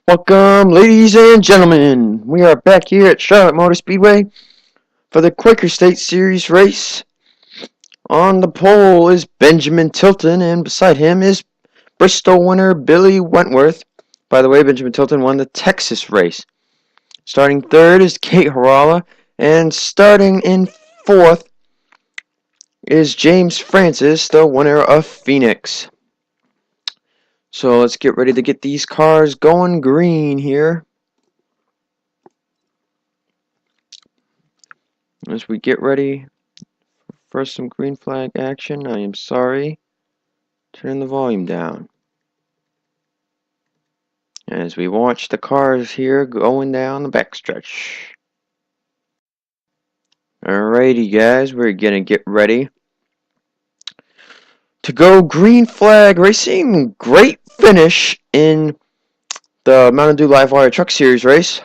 Welcome, ladies and gentlemen. We are back here at Charlotte Motor Speedway for the Quaker State Series race. On the pole is Benjamin Tilton, and beside him is Bristol winner Billy Wentworth. By the way, Benjamin Tilton won the Texas race. Starting third is Kate Harala, and starting in fourth is James Francis, the winner of Phoenix. So let's get ready to get these cars going green here. As we get ready for some green flag action, I am sorry. Turn the volume down. As we watch the cars here going down the backstretch. Alrighty guys, we're gonna get ready to go green flag racing. Great finish in the Mountain Dew Livewire Truck Series race.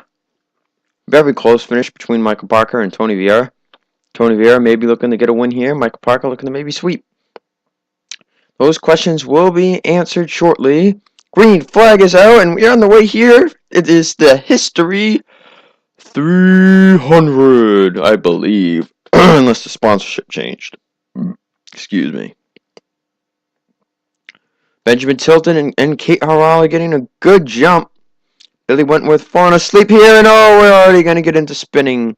Very close finish between Michael Parker and Tony Vieira. Tony Vieira may be looking to get a win here. Michael Parker looking to maybe sweep. Those questions will be answered shortly. Green flag is out, and we're on the way here. It is the History 300, I believe. Unless the sponsorship changed. Excuse me. Benjamin Tilton and Kate Harala getting a good jump. Billy Wentworth falling asleep here, and oh, we're already going to get into spinning.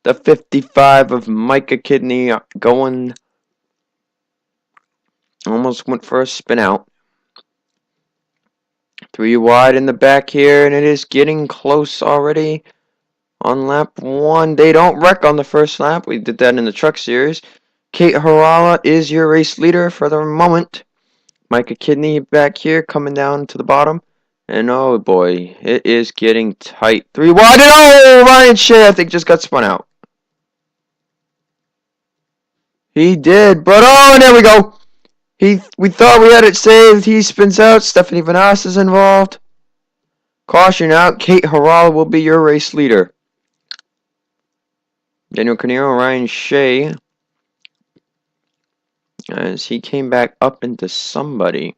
The 55 of Micah Kidney going. Almost went for a spin out. 3 wide in the back here, and it is getting close already. On lap 1, they don't wreck on the first lap. We did that in the truck series. Kate Harala is your race leader for the moment. Micah Kidney back here coming down to the bottom. And oh boy, it is getting tight. 3 wide, and oh, Ryan Shea I think just got spun out. He did, but oh, and there we go. We thought we had it saved. He spins out. Stephanie Vanas is involved. Caution out. Kate Harala will be your race leader. Daniel Canero, Ryan Shea, as he came back up into somebody.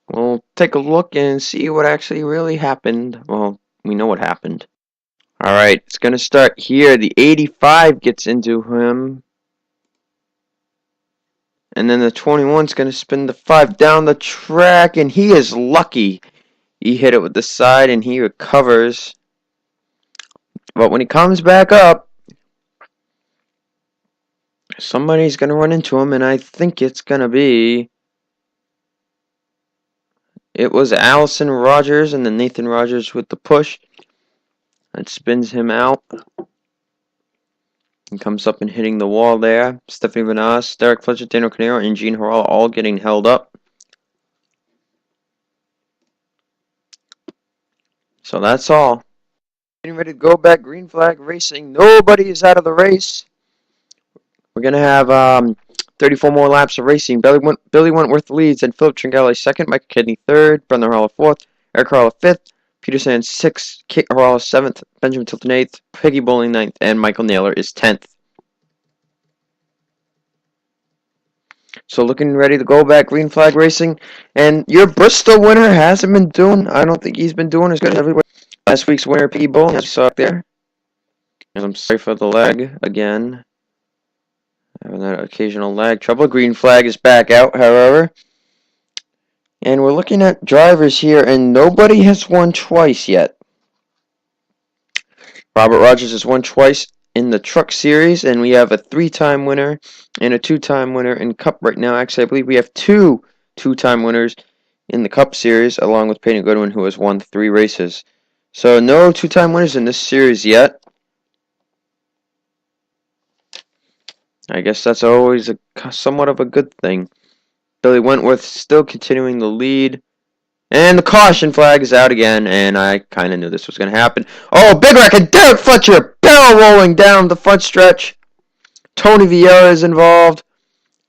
We'll take a look and see what actually really happened. Well, we know what happened. Alright, it's going to start here. The 85 gets into him. And then the 21's going to spin the 5 down the track, and he is lucky. He hit it with the side, and he recovers. But when he comes back up, somebody's going to run into him, and I think it's going to be... It was Allison Rogers, and then Nathan Rogers with the push. That spins him out. And comes up and hitting the wall there. Stephanie Vanas, Derek Fletcher, Daniel Canero, and Gene Harala all getting held up. So that's all. Getting ready to go back green flag racing. Nobody is out of the race. We're going to have 34 more laps of racing. Billy Wentworth leads, and Philip Tringali second, Mike Kidney third, Brendan Harala fourth, Eric Harala fifth, Peter Sands sixth, Kate Harala seventh, Benjamin Tilton eighth, Peggy Bowling ninth, and Michael Naylor is 10th. So looking ready to go back green flag racing. And your Bristol winner hasn't been doing, I don't think he's been doing as good as everywhere. Last week's winner, Peggy Bowling, as you saw there. And I'm sorry for the lag again. Having that occasional lag trouble. Green flag is back out, however. And we're looking at drivers here, and nobody has won twice yet. Robert Rogers has won twice in the Truck Series, and we have a 3-time winner and a 2-time winner in Cup right now. Actually, I believe we have 2-time winners in the Cup Series, along with Peyton Goodwin, who has won 3 races. So no 2-time winners in this series yet. I guess that's always somewhat of a good thing. Billy Wentworth still continuing the lead. And the caution flag is out again, and I kind of knew this was going to happen. Oh, big wreck, and Derek Fletcher barrel rolling down the front stretch. Tony Vieira is involved.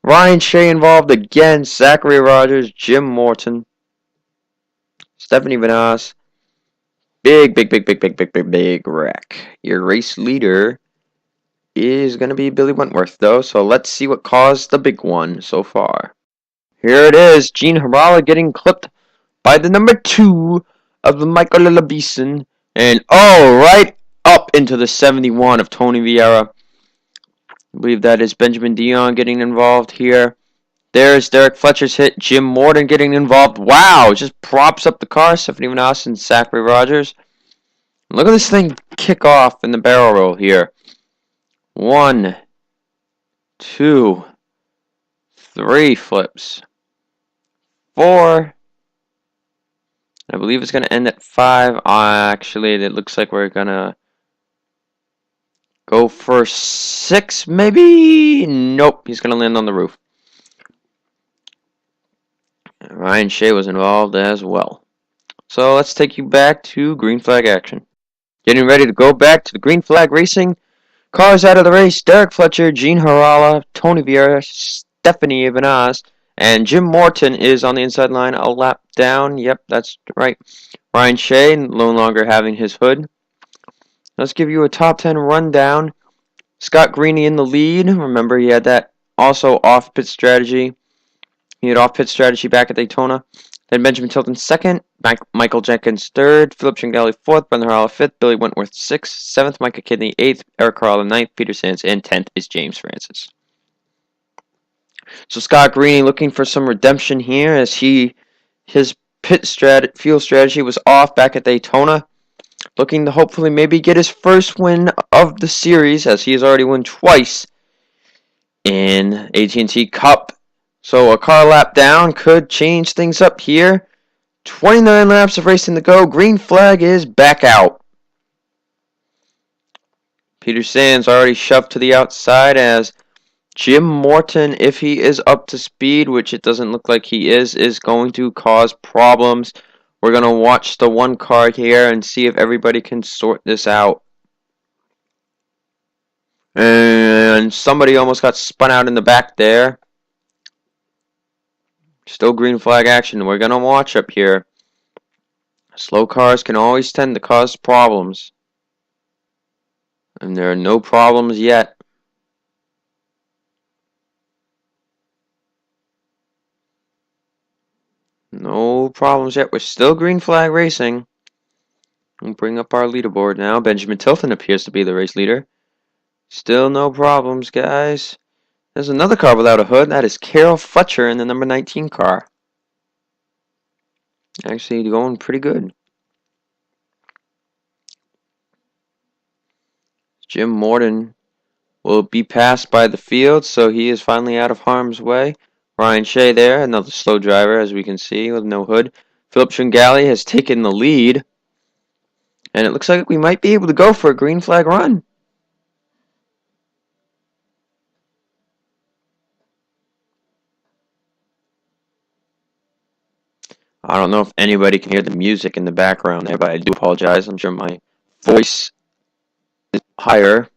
Ryan Shea involved again. Zachary Rogers, Jim Morton, Stephanie Vanas. Big wreck. Your race leader is going to be Billy Wentworth, though, so let's see what caused the big one so far. Here it is. Gene Harala getting clipped by the number 2 of the Michael Beeson. And right up into the 71 of Tony Vieira. I believe that is Benjamin Dion getting involved here. There's Derek Fletcher's hit. Jim Morton getting involved. Wow, just props up the car. Stephanie Manas and Zachary Rogers. Look at this thing kick off in the barrel roll here. 1, 2, 3 flips. 4. I believe it's going to end at 5. Actually, it looks like we're going to go for 6, maybe? Nope, he's going to land on the roof. Ryan Shea was involved as well. So let's take you back to green flag action. Getting ready to go back to the green flag racing. Cars out of the race. Derek Fletcher, Gene Harala, Tony Vieira, Stephanie Ivanaz, and Jim Morton is on the inside line a lap down. Yep, that's right. Ryan Shea no longer having his hood. Let's give you a top 10 rundown. Scott Greeny in the lead. Remember, he had that also off-pit strategy. He had off-pit strategy back at Daytona. Then Benjamin Tilton second, Michael Jenkins third, Philip Tringali fourth, Brendan Harala fifth, Billy Wentworth sixth, seventh Micah Kidney eighth, Eric Harala ninth, Peter Sands, and 10th is James Francis. So Scott Greeny looking for some redemption here as his fuel strategy was off back at Daytona. Looking to hopefully maybe get his first win of the series as he has already won twice in AT&T Cup. So a car lap down could change things up here. 29 laps of racing to go. Green flag is back out. Peter Sands already shoved to the outside as Jim Morton, if he is up to speed, which it doesn't look like he is going to cause problems. We're going to watch the one car here and see if everybody can sort this out. And somebody almost got spun out in the back there. Still green flag action. We're going to watch up here. Slow cars can always tend to cause problems. And there are no problems yet. No problems yet. We're still green flag racing. We'll bring up our leaderboard now. Benjamin Tilton appears to be the race leader. Still no problems, guys. There's another car without a hood. That is Carol Fletcher in the number 19 car. Actually going pretty good. Jim Morton will be passed by the field, so he is finally out of harm's way. Ryan Shea there, another slow driver, as we can see, with no hood. Philip Tringali has taken the lead. And it looks like we might be able to go for a green flag run. I don't know if anybody can hear the music in the background there, but I do apologize. I'm sure my voice is higher.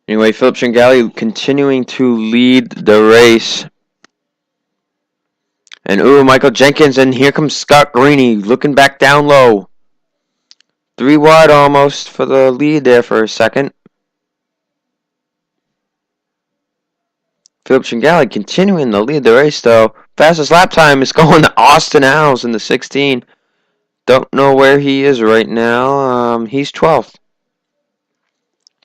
Anyway, Philip Tringali continuing to lead the race. And Michael Jenkins, and here comes Scott Greeny looking back down low. 3 wide almost for the lead there for a second. Philip Tringali continuing to lead the race though. Fastest lap time is going to Austin Alves in the 16. Don't know where he is right now. He's 12th.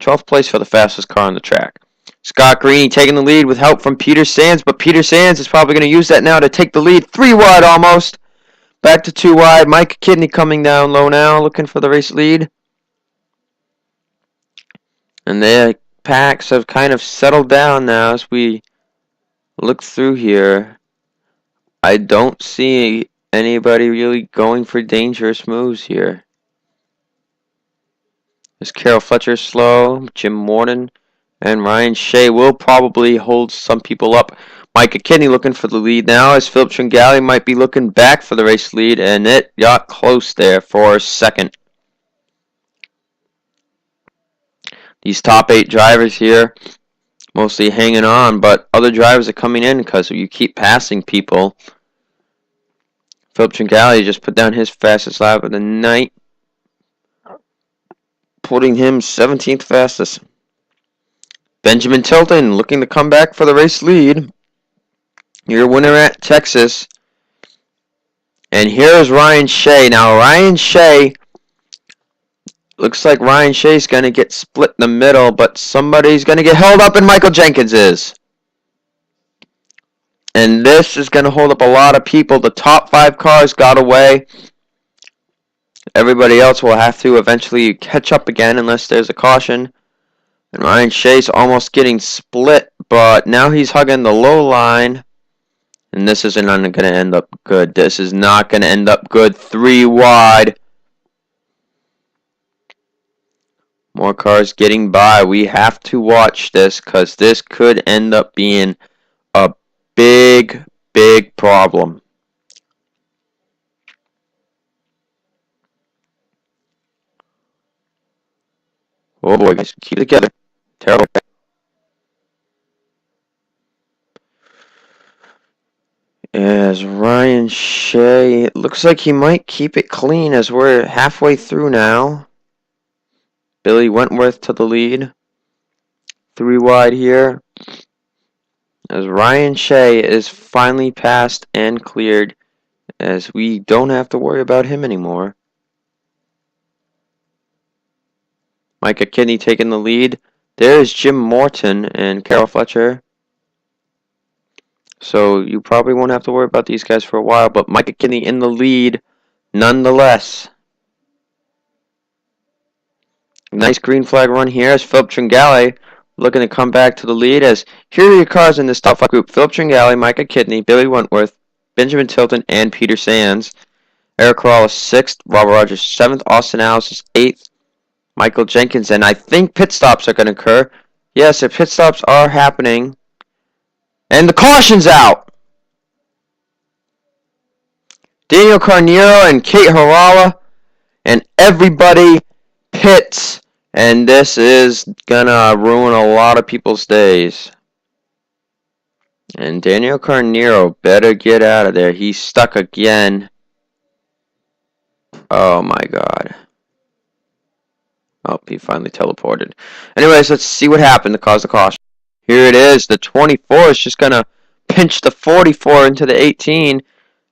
12th place for the fastest car on the track. Scott Greeny taking the lead with help from Peter Sands, but Peter Sands is probably going to use that now to take the lead. 3 wide almost. Back to 2 wide. Mike Kidney coming down low now, looking for the race lead. And the packs have kind of settled down now as we look through here. I don't see anybody really going for dangerous moves here. This Carol Fletcher slow, Jim Morton, and Ryan Shea will probably hold some people up. Micah Kidney looking for the lead now as Philip Tringali might be looking back for the race lead, and it got close there for a second. These top 8 drivers here mostly hanging on, but other drivers are coming in because you keep passing people. Philip Tringali just put down his fastest lap of the night. putting him 17th fastest. Benjamin Tilton looking to come back for the race lead. Your winner at Texas. And here's Ryan Shea. Now, Ryan Shea, looks like Ryan Shea's going to get split in the middle, but somebody's going to get held up, and Michael Jenkins is. And this is going to hold up a lot of people. The top 5 cars got away. Everybody else will have to eventually catch up again unless there's a caution. And Ryan Shea's almost getting split, but now he's hugging the low line. And this isn't going to end up good. This is not going to end up good. 3 wide. More cars getting by. We have to watch this because this could end up being a big, big problem. Oh boy, guys, keep it together. Terrible. As Ryan Shea, it looks like he might keep it clean as we're halfway through now. Billy Wentworth to the lead. 3 wide here. As Ryan Shea is finally passed and cleared, as we don't have to worry about him anymore. Micah Kinney taking the lead. There's Jim Morton and Carol Fletcher. So you probably won't have to worry about these guys for a while, but Micah Kinney in the lead nonetheless. Nice green flag run here as Philip Tringale looking to come back to the lead. As here are your cars in this top 5 group: Philip Tringale, Micah Kinney, Billy Wentworth, Benjamin Tilton, and Peter Sands. Eric Corral is 6th, Robert Rogers 7th, Austin Allis is 8th, Michael Jenkins, and I think pit stops are going to occur. Yes, the pit stops are happening. And the caution's out! Daniel Carneiro and Kate Harala, and everybody pits. And this is gonna ruin a lot of people's days. And Daniel Carneiro better get out of there. He's stuck again. Oh my god. Oh, he finally teleported. Anyways, let's see what happened to cause the caution. Here it is. The 24 is just gonna pinch the 44 into the 18.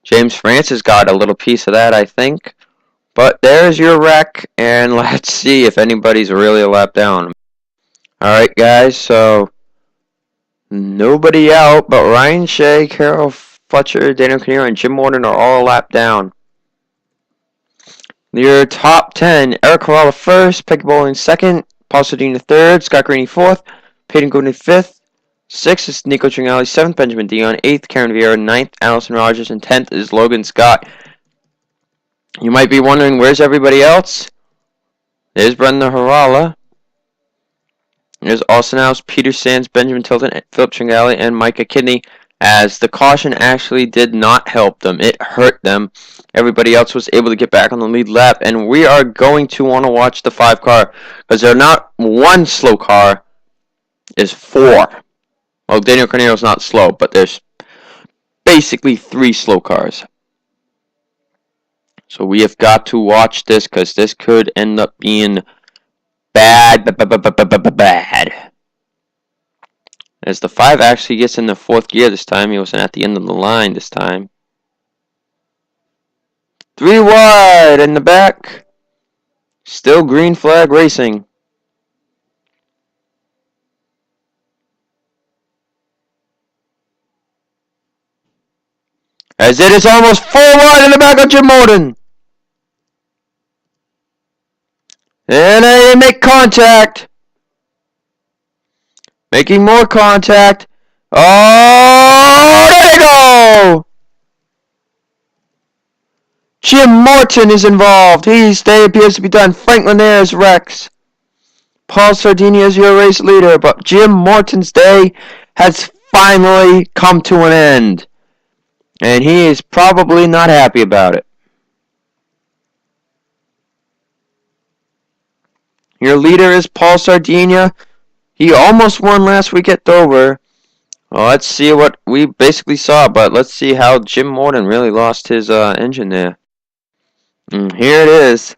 James Francis got a little piece of that, I think. But there's your wreck, and let's see if anybody's really a lap down. Alright, guys, so nobody out, but Ryan Shea, Carol Fletcher, Daniel Carneiro, and Jim Morton are all a lap down. Your top 10, Eric Corral 1st, Peggy Bowling 2nd, Paul Sardina 3rd, Scott Greeny 4th, Peyton Gooden 5th, 6th is Nico Tringale, 7th, Benjamin Dion, 8th, Karen Vieira, 9th, Allison Rogers, and 10th is Logan Scott. You might be wondering, where's everybody else? There's Brenda Harala. There's Austin House, Peter Sands, Benjamin Tilton, Philip Tringale, and Micah Kinney, as the caution actually did not help them. It hurt them. Everybody else was able to get back on the lead lap, and we are going to want to watch the 5 car, because they're not one slow car, is 4. Well, Daniel Carneiro's not slow, but there's basically 3 slow cars. So we have got to watch this, because this could end up being bad. As the 5 actually gets in the 4th gear this time. He wasn't at the end of the line this time. 3 wide in the back. Still green flag racing. As it is almost 4 wide in the back of Jim Morton. And they make contact. Making more contact. Oh, there you go! Jim Morton is involved. His day appears to be done. Franklin Ayres Rex. Paul Sardini is your race leader, but Jim Morton's day has finally come to an end. And he is probably not happy about it. Your leader is Paul Sardinia. He almost won last week at Dover. Well, let's see what we basically saw, but let's see how Jim Morton really lost his engine there. And here it is.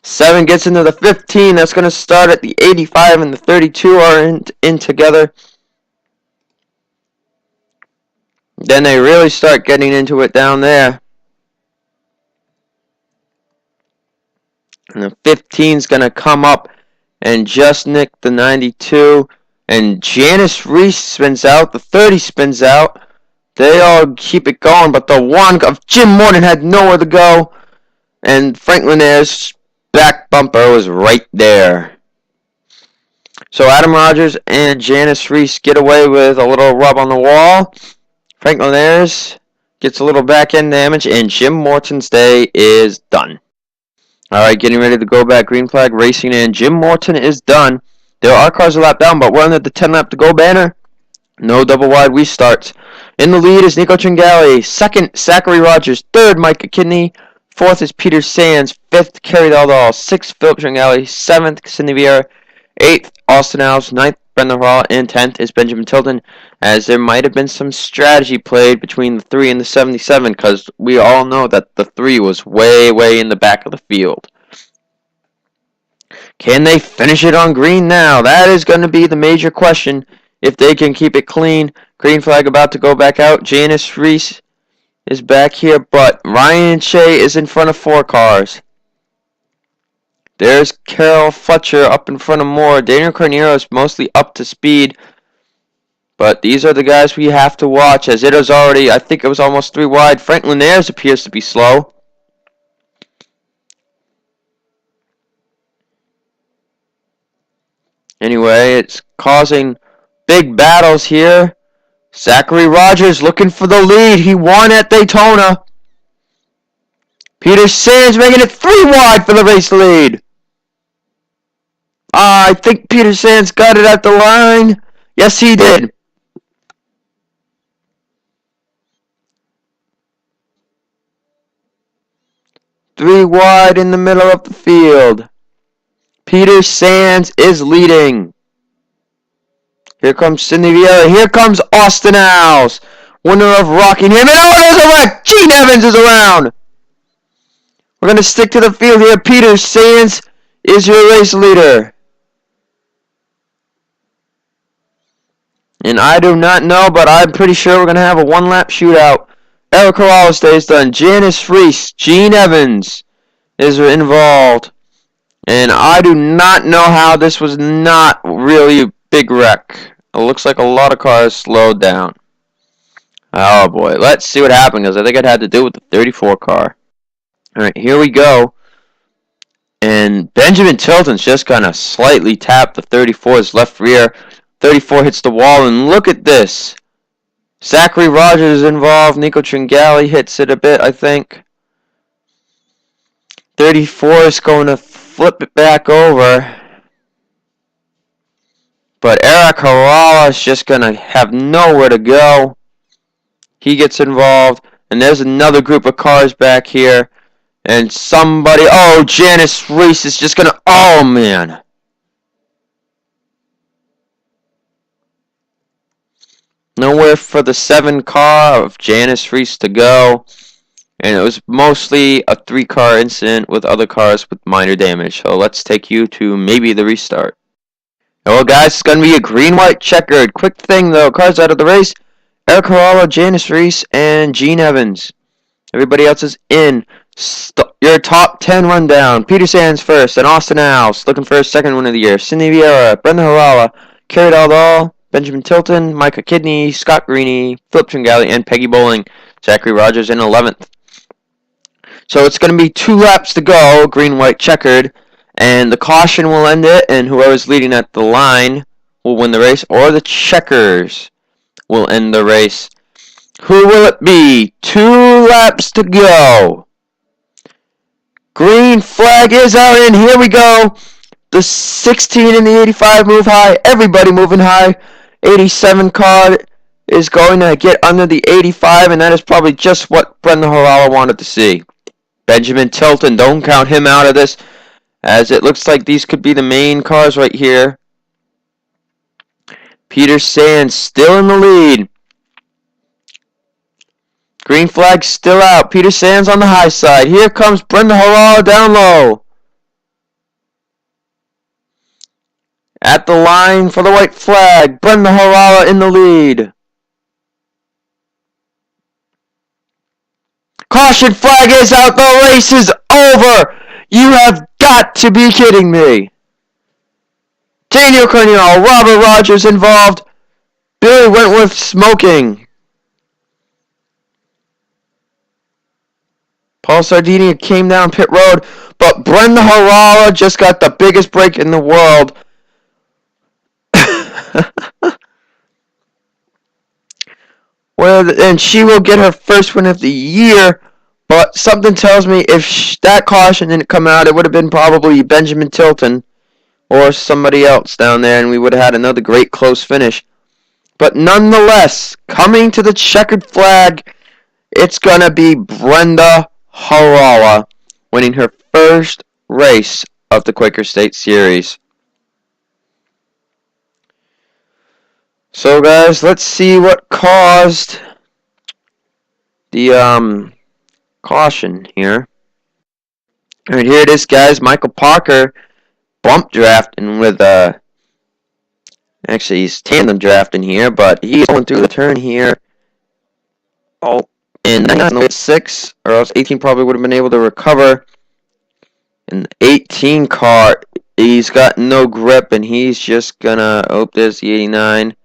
7 gets into the 15. That's going to start at the 85, and the 32 are in together. Then they really start getting into it down there. And the 15 is going to come up and just nick the 92. And Janice Reese spins out. The 30 spins out. They all keep it going, but the one of Jim Morton had nowhere to go. And Franklin Ayers' back bumper was right there. So Adam Rogers and Janice Reese get away with a little rub on the wall. Franklin Ayers gets a little back end damage, and Jim Morton's day is done. Alright, getting ready to go back. Green flag racing, and Jim Morton is done. There are cars a lap down, but we're under the 10 lap to go banner. No double wide restarts. In the lead is Nico Tringali. Second, Zachary Rogers. Third, Micah Kidney. Fourth is Peter Sands. Fifth, Kerry Daldal. Sixth, Philip Tringali. Seventh, Cindy Vieira. Eighth, Austin Alves. Ninth, Brendan Hall. And 10th is Benjamin Tilton, as there might have been some strategy played between the 3 and the 77, because we all know that the 3 was way, way in the back of the field. Can they finish it on green now? That is going to be the major question. If they can keep it clean. Green flag about to go back out. Janice Reese is back here, but Ryan Shea is in front of 4 cars. There's Carol Fletcher up in front of Moore. Daniel Carneiro is mostly up to speed. But these are the guys we have to watch, as it is already, I think it was almost 3 wide. Franklin Ayers appears to be slow. Anyway, it's causing big battles here. Zachary Rogers looking for the lead. He won at Daytona. Peter Sands making it 3 wide for the race lead. I think Peter Sands got it at the line. Yes, he did. Three wide in the middle of the field. Peter Sands is leading. Here comes Cindy Vieira. Here comes Austin Alves, winner of Rockingham. And oh, there's a wreck. Gene Evans is around. We're going to stick to the field here. Peter Sands is your race leader. And I do not know, but I'm pretty sure we're going to have a 1-lap shootout. Eric Corrales stays done. Janice Reese, Gene Evans is involved. And I do not know how this was not really a big wreck. It looks like a lot of cars slowed down. Oh boy, let's see what happened, because I think it had to do with the 34 car. Alright, here we go. And Benjamin Tilton's just kind of slightly tapped the 34's left rear. 34 hits the wall, and look at this. Zachary Rogers is involved. Nico Tringali hits it a bit, I think. 34 is going to flip it back over. But Eric Harala is just going to have nowhere to go. He gets involved. And there's another group of cars back here. And somebody... Oh, Janice Reese is just going to... Oh, man. Nowhere for the 7 car of Janice Reese to go. And it was mostly a 3-car incident with other cars with minor damage. So let's take you to maybe the restart. Well, guys, it's going to be a green-white checkered. Quick thing, though. Cars out of the race. Eric Harala, Janice Reese, and Gene Evans. Everybody else is in. Your top 10 rundown. Peter Sands first, and Austin Alves looking for his 2nd win of the year. Cindy Vieira, Brendan Harala, Kerry Daldal, Benjamin Tilton, Micah Kidney, Scott Greeny, Philip Tringali, and Peggy Bowling. Zachary Rogers in 11th. So it's going to be 2 laps to go, green-white checkered, and the caution will end it, and whoever's leading at the line will win the race, or the checkers will end the race. Who will it be? 2 laps to go. Green flag is out, and here we go. The 16 and the 85 move high. Everybody moving high. 87 car is going to get under the 85, and that is probably just what Brendan Harala wanted to see. Benjamin Tilton, don't count him out of this, as it looks like these could be the main cars right here. Peter Sands still in the lead. Green flag still out. Peter Sands on the high side. Here comes Brendan Harala down low. At the line for the white flag, Brenda Harala in the lead. Caution flag is out. The race is over. You have got to be kidding me. Daniel Cornell, Robert Rogers involved. Billy Wentworth smoking. Paul Sardinia came down pit road, but Brenda Harala just got the biggest break in the world. And she will get her first win of the year, but something tells me if that caution didn't come out, it would have been probably Benjamin Tilton or somebody else down there, and we would have had another great close finish. But nonetheless, coming to the checkered flag, it's going to be Brenda Harala winning her first race of the Quaker State Series. So guys, let's see what caused the caution here. Alright, here it is, guys. Michael Parker bump drafting with actually he's tandem drafting here, but he's going through the turn here. Oh, and 6, or else 18 probably would have been able to recover. And the 18 car, he's got no grip, and he's just gonna, oh, there's the 89.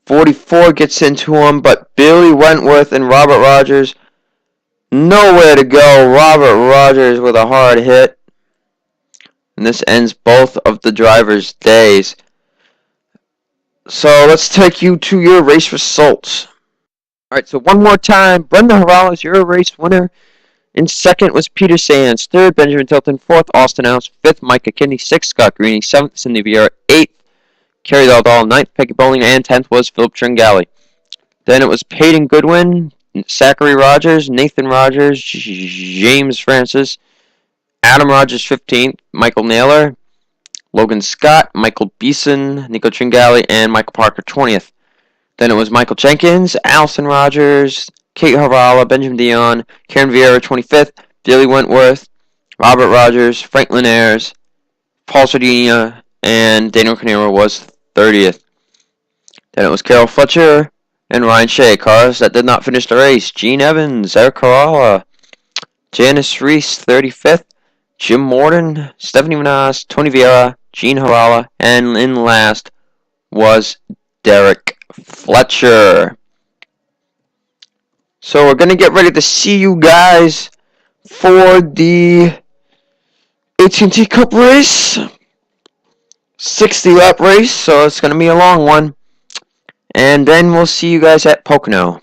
44 gets into him, but Billy Wentworth and Robert Rogers, nowhere to go. Robert Rogers with a hard hit. And this ends both of the drivers' days. So let's take you to your race results. Alright, so one more time. Brenda Harala is your race winner. In second was Peter Sands. Third, Benjamin Tilton. Fourth, Austin House. Fifth, Micah Kinney. Sixth, Scott Greeny. Seventh, Cindy Vieira. Eighth, Kerry Daldal. Ninth, Peggy Bowling. And 10th was Philip Tringali. Then it was Peyton Goodwin, Zachary Rogers, Nathan Rogers, James Francis, Adam Rogers 15th, Michael Naylor, Logan Scott, Michael Beeson, Nico Tringali, and Michael Parker 20th. Then it was Michael Jenkins, Allison Rogers, Kate Harala, Benjamin Dion, Karen Vieira 25th, Billy Wentworth, Robert Rogers, Franklin Ayers, Paul Sardinia, and Daniel Canero was 30th. Then it was Carol Fletcher and Ryan Shea. Cars that did not finish the race: Gene Evans, Eric Harala, Janice Reese 35th, Jim Morton, Stephanie Manas, Tony Vieira, Gene Harala, and in last was Derek Fletcher. So we're going to get ready to see you guys for the AT&T Cup race. 60-lap race, so it's going to be a long one. And then we'll see you guys at Pocono.